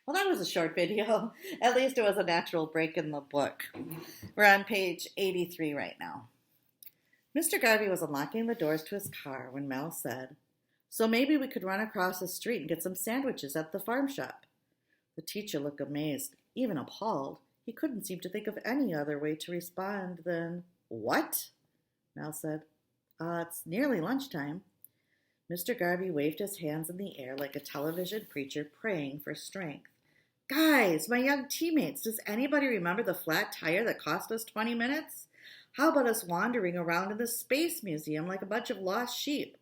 Well, that was a short video. At least it was a natural break in the book. We're on page 83 right now. Mr. Garvey was unlocking the doors to his car when Mel said, "So maybe we could run across the street and get some sandwiches at the farm shop." The teacher looked amazed, even appalled. He couldn't seem to think of any other way to respond than, "What?" Mel said, "It's nearly lunchtime." Mr. Garvey waved his hands in the air like a television preacher praying for strength. "Guys, my young teammates, does anybody remember the flat tire that cost us 20 minutes? How about us wandering around in the Space Museum like a bunch of lost sheep?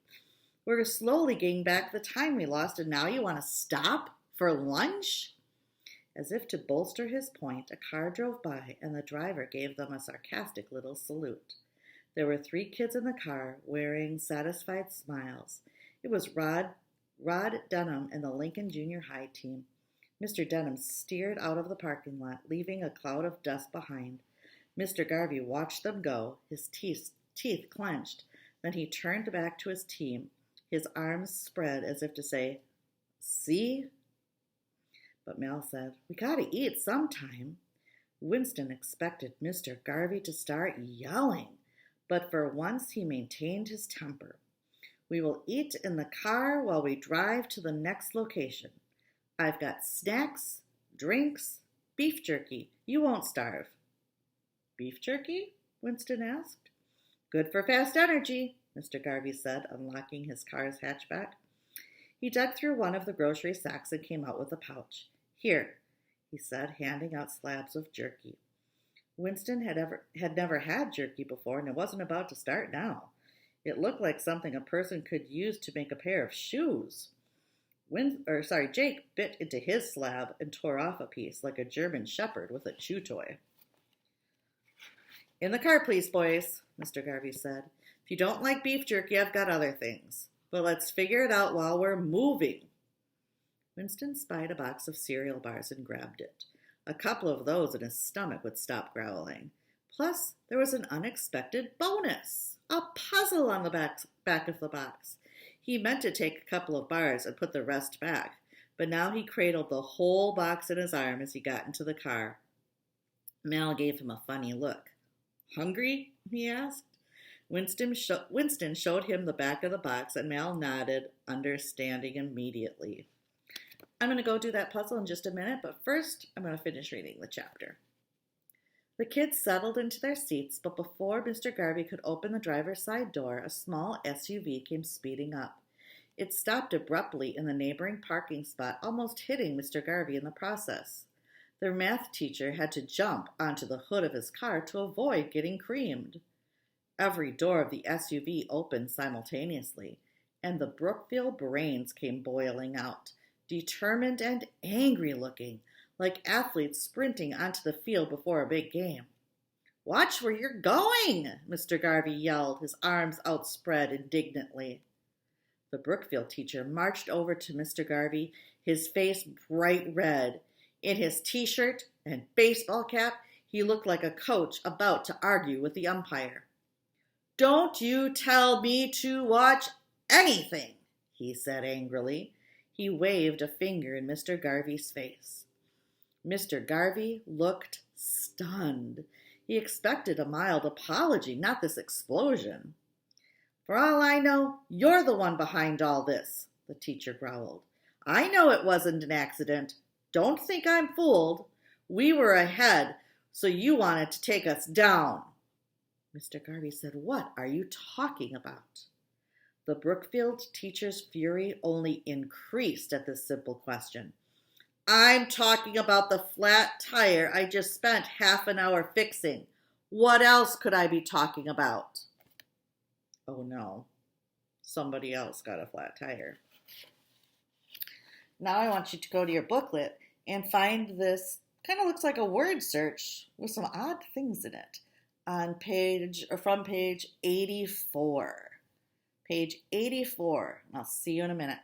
We're slowly getting back the time we lost, and now you want to stop for lunch?" As if to bolster his point, a car drove by, and the driver gave them a sarcastic little salute. There were 3 kids in the car, wearing satisfied smiles. It was Rod Dunham and the Lincoln Junior High team. Mr. Dunham steered out of the parking lot, leaving a cloud of dust behind. Mr. Garvey watched them go, his teeth clenched. Then he turned back to his team, his arms spread as if to say, "See?" But Mel said, "We gotta eat sometime." Winston expected Mr. Garvey to start yelling, but for once he maintained his temper. "We will eat in the car while we drive to the next location. I've got snacks, drinks, beef jerky. You won't starve." "Beef jerky?" Winston asked. "Good for fast energy," Mr. Garvey said, unlocking his car's hatchback. He dug through one of the grocery sacks and came out with a pouch. "Here," he said, handing out slabs of jerky. Winston had never had jerky before, and it wasn't about to start now. It looked like something a person could use to make a pair of shoes. Jake bit into his slab and tore off a piece like a German shepherd with a chew toy. "In the car, please, boys," Mr. Garvey said. "If you don't like beef jerky, I've got other things. But let's figure it out while we're moving." Winston spied a box of cereal bars and grabbed it. A couple of those and his stomach would stop growling. Plus, there was an unexpected bonus, a puzzle on the back of the box. He meant to take a couple of bars and put the rest back, but now he cradled the whole box in his arm as he got into the car. Mel gave him a funny look. "Hungry?" he asked. Winston showed him the back of the box, and Mel nodded, understanding immediately. "I'm going to go do that puzzle in just a minute, but first I'm going to finish reading the chapter." The kids settled into their seats, but before Mr. Garvey could open the driver's side door, a small SUV came speeding up. It stopped abruptly in the neighboring parking spot, almost hitting Mr. Garvey in the process. Their math teacher had to jump onto the hood of his car to avoid getting creamed. Every door of the SUV opened simultaneously, and the Brookfield brains came boiling out, determined and angry looking, like athletes sprinting onto the field before a big game. "Watch where you're going!" Mr. Garvey yelled, his arms outspread indignantly. The Brookfield teacher marched over to Mr. Garvey, his face bright red. In his t-shirt and baseball cap, he looked like a coach about to argue with the umpire. "Don't you tell me to watch anything," he said angrily. He waved a finger in Mr. Garvey's face. Mr. Garvey looked stunned. He expected a mild apology, not this explosion. "For all I know, you're the one behind all this," the teacher growled. "I know it wasn't an accident. Don't think I'm fooled. We were ahead, so you wanted to take us down." Mr. Garvey said, "What are you talking about?" The Brookfield teacher's fury only increased at this simple question. "I'm talking about the flat tire I just spent half an hour fixing. What else could I be talking about?" Oh no, somebody else got a flat tire. Now I want you to go to your booklet and find this, kind of looks like a word search with some odd things in it, from page 84. Page 84. I'll see you in a minute.